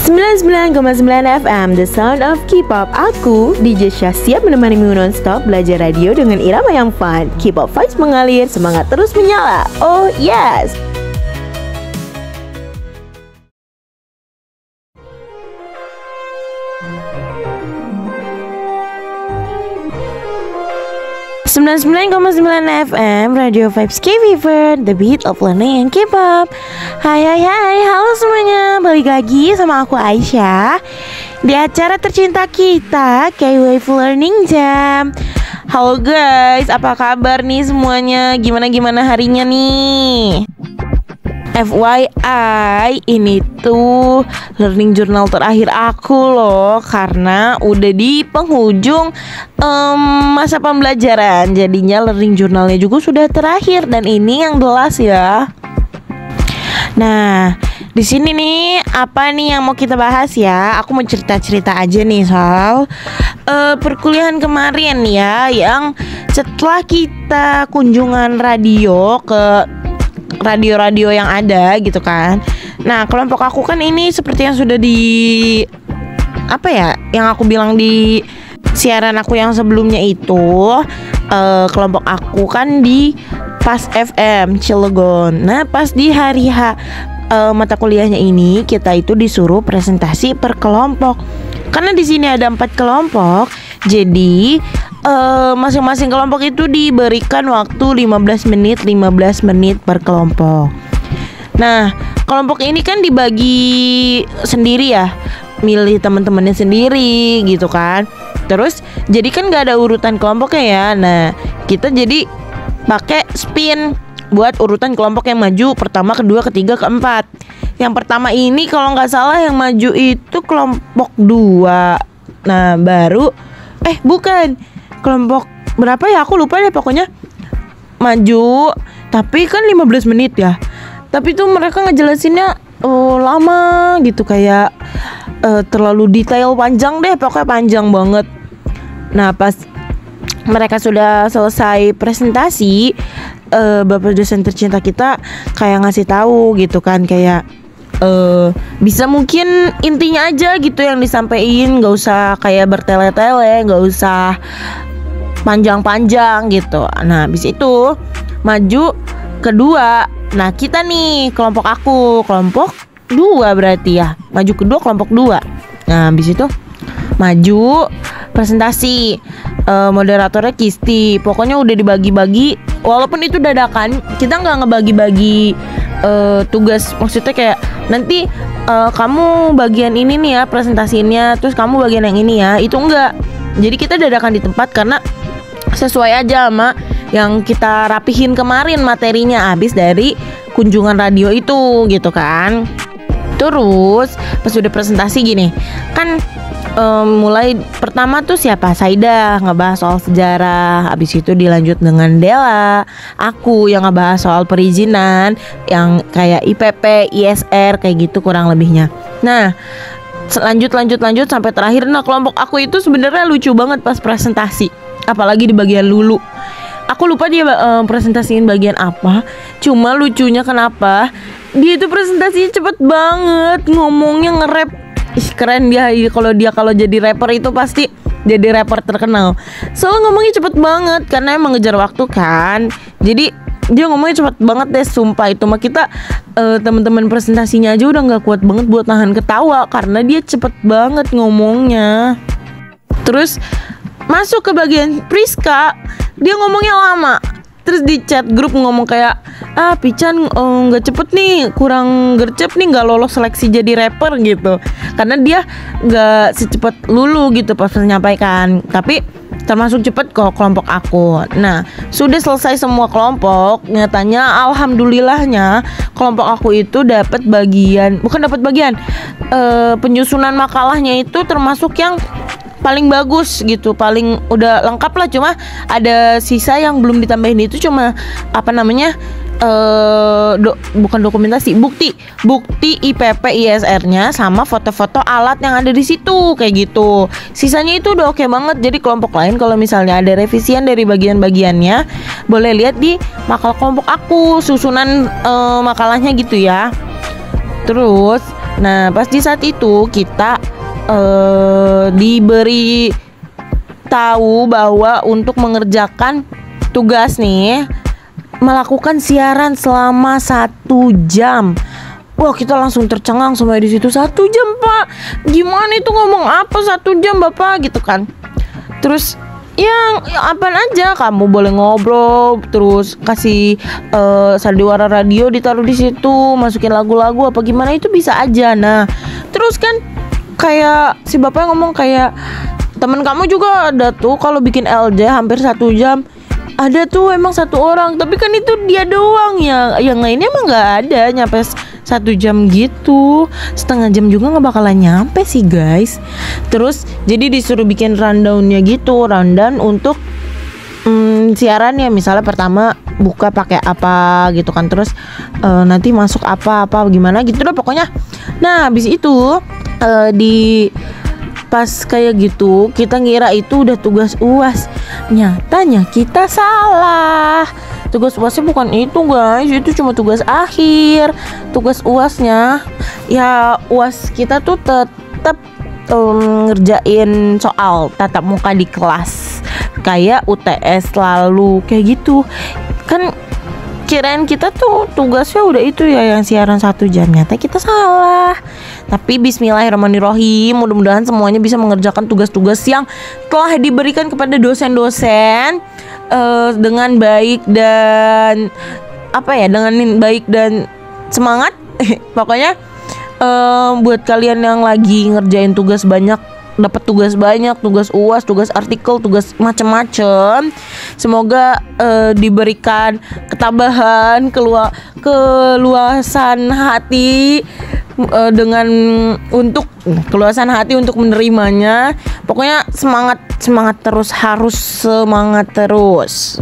99,9 FM, The Sound of K-pop. Aku, DJ Syah, siap menemanimu non-stop belajar radio dengan irama yang fun. K-pop vibes mengalir, semangat terus menyala. Oh yes! Sembilan 99,9 FM Radio Vibes K-Fever, The Beat of Learning and K-pop. Hai, halo semuanya. Balik lagi sama aku Aisyah di acara tercinta kita, K-Wave Learning Jam. Halo guys, apa kabar nih semuanya? Gimana harinya nih? FYI, ini tuh learning journal terakhir aku loh, karena udah di penghujung masa pembelajaran. Jadinya learning journalnya juga sudah terakhir, dan ini yang jelas ya. Nah, di sini nih apa nih yang mau kita bahas ya? Aku mau cerita aja nih soal perkuliahan kemarin ya, yang setelah kita kunjungan radio ke radio-radio yang ada gitu kan. Nah, kelompok aku kan ini seperti yang sudah yang aku bilang di siaran aku yang sebelumnya itu, kelompok aku kan di PAS FM Cilegon. Nah, pas di hari H mata kuliahnya ini, kita itu disuruh presentasi per kelompok. Karena di sini ada 4 kelompok, jadi masing-masing kelompok itu diberikan waktu 15 menit per kelompok. Nah, kelompok ini kan dibagi sendiri ya, milih teman-temannya sendiri gitu kan. Terus jadi kan gak ada urutan kelompoknya ya. Nah, kita jadi pakai spin buat urutan kelompok yang maju pertama, kedua, ketiga, keempat. Yang pertama ini kalau nggak salah yang maju itu kelompok 2. Nah, baru bukan kelompok berapa ya, aku lupa deh, pokoknya maju. Tapi kan 15 menit ya. Tapi tuh mereka ngejelasinnya lama gitu, kayak terlalu detail, panjang deh, pokoknya panjang banget. Nah, pas mereka sudah selesai presentasi, bapak dosen tercinta kita kayak ngasih tahu gitu kan, kayak bisa mungkin intinya aja gitu yang disampaikan, nggak usah kayak bertele-tele, nggak usah panjang-panjang gitu. Nah, habis itu maju kedua. Nah, kita nih kelompok aku, kelompok 2 berarti ya, maju kedua kelompok 2. Nah, habis itu maju presentasi, moderatornya Kisti. Pokoknya udah dibagi-bagi, walaupun itu dadakan, kita nggak ngebagi-bagi tugas. Maksudnya kayak nanti kamu bagian ini nih ya presentasinya, terus kamu bagian yang ini ya, itu enggak. Jadi kita dadakan di tempat karena sesuai aja sama yang kita rapihin kemarin materinya habis dari kunjungan radio itu gitu kan. Terus pas udah presentasi gini kan, mulai pertama tuh siapa? Saida ngebahas soal sejarah. Habis itu dilanjut dengan Della, aku yang ngebahas soal perizinan, yang kayak IPP, ISR kayak gitu kurang lebihnya. Nah, lanjut sampai terakhir. Nah, kelompok aku itu sebenarnya lucu banget pas presentasi, apalagi di bagian Lulu. Aku lupa dia presentasiin bagian apa. Cuma lucunya kenapa dia itu presentasinya cepet banget, ngomongnya nge-rap. Ih, keren dia. Kalau jadi rapper itu pasti jadi rapper terkenal. Soalnya ngomongnya cepet banget karena emang ngejar waktu kan. Jadi dia ngomongnya cepet banget deh, sumpah. Itu mah kita teman-teman presentasinya aja udah nggak kuat banget buat nahan ketawa karena dia cepet banget ngomongnya. Terus masuk ke bagian Priska, dia ngomongnya lama. Terus di chat grup ngomong kayak, Pican nggak cepet nih, kurang gercep nih, nggak lolos seleksi jadi rapper gitu. Karena dia nggak secepat Lulu gitu pas menyampaikan. Tapi termasuk cepet kok kelompok aku. Nah, sudah selesai semua kelompok. Nyatanya alhamdulillahnya kelompok aku itu dapat bagian, penyusunan makalahnya itu termasuk yang paling bagus gitu, paling udah lengkap lah. Cuma ada sisa yang belum ditambahin, itu cuma bukan dokumentasi, bukti IPP ISR-nya sama foto-foto alat yang ada di situ kayak gitu. Sisanya itu udah oke banget. Jadi kelompok lain kalau misalnya ada revisian dari bagian-bagiannya, boleh lihat di makalah kelompok aku, susunan makalahnya gitu ya. Terus Nah pas di saat itu kita diberi tahu bahwa untuk mengerjakan tugas nih melakukan siaran selama 1 jam. Wah kita langsung tercengang sampai di situ. 1 jam Pak, gimana itu ngomong apa 1 jam Bapak gitu kan. Terus yang apaan aja kamu boleh ngobrol, terus kasih sandiwara radio ditaruh di situ, masukin lagu-lagu apa gimana itu bisa aja. Nah terus kan kayak si bapaknya ngomong kayak temen kamu juga ada tuh kalau bikin LJ hampir 1 jam. Ada tuh emang 1 orang, tapi kan itu dia doang ya. Yang lainnya emang nggak ada nyampe 1 jam gitu. Setengah jam juga nggak bakalan nyampe sih guys. Terus jadi disuruh bikin rundownnya gitu, rundown untuk siaran ya. Misalnya pertama buka pakai apa gitu kan, terus nanti masuk apa gimana gitu deh pokoknya. Nah habis itu di pas kayak gitu kita ngira itu udah tugas UAS, nyatanya kita salah. Tugas UASnya bukan itu guys, itu cuma tugas akhir. Tugas UASnya ya UAS kita tuh tetap ngerjain soal tatap muka di kelas kayak UTS lalu kayak gitu kan. Kirain kita tuh tugasnya udah itu ya yang siaran 1 jam, nyata kita salah. Tapi bismillahirrahmanirrahim, mudah-mudahan semuanya bisa mengerjakan tugas-tugas yang telah diberikan kepada dosen-dosen dengan baik dan dengan baik dan semangat. Pokoknya buat kalian yang lagi ngerjain tugas banyak, dapat tugas banyak, tugas UAS, tugas artikel, tugas macem-macem, semoga diberikan ketabahan, keluasan hati keluasan hati untuk menerimanya. Pokoknya semangat terus, harus semangat terus.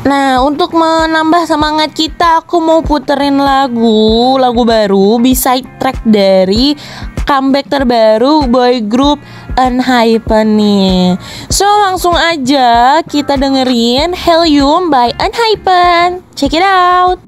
Nah untuk menambah semangat kita, aku mau puterin lagu baru B-side track dari comeback terbaru boy group Enhypen nih. So langsung aja kita dengerin Helium by Enhypen. Check it out.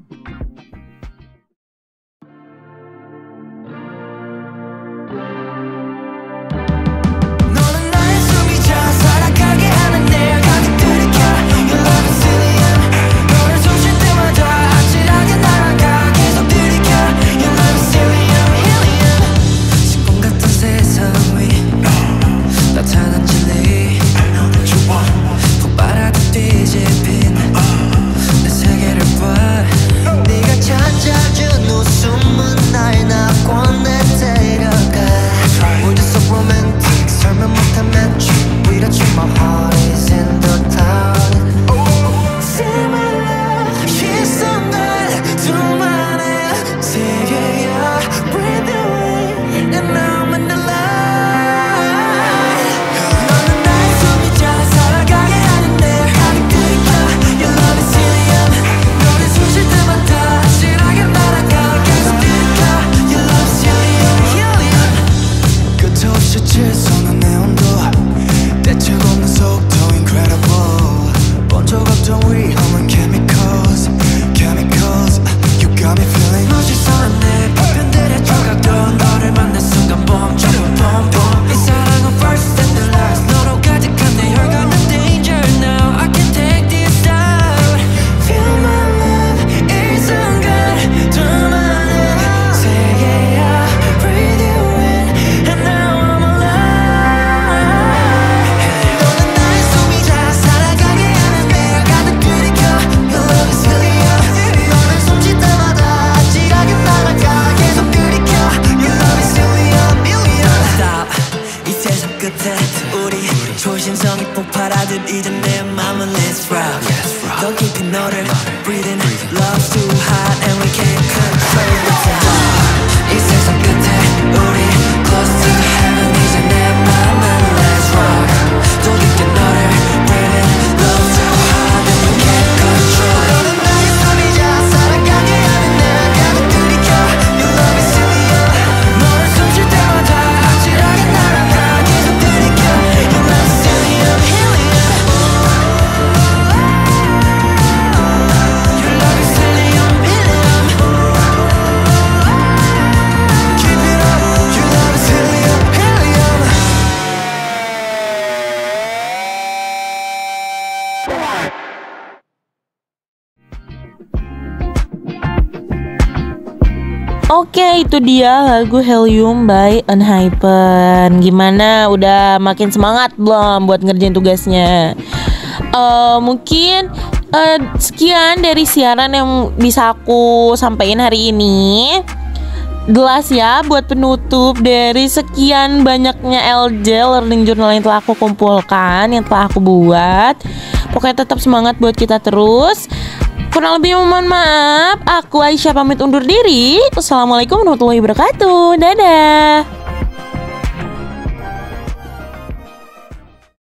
Oke, itu dia lagu Helium by Enhypen. Gimana? Udah makin semangat belum buat ngerjain tugasnya? Mungkin sekian dari siaran yang bisa aku sampaikan hari ini. Gelas ya buat penutup dari sekian banyaknya LJ Learning Journal yang telah aku kumpulkan, yang telah aku buat. Pokoknya tetap semangat buat kita terus. Kurang lebih mohon maaf. Aku Aisyah pamit undur diri. Wassalamualaikum warahmatullahi wabarakatuh. Dadah.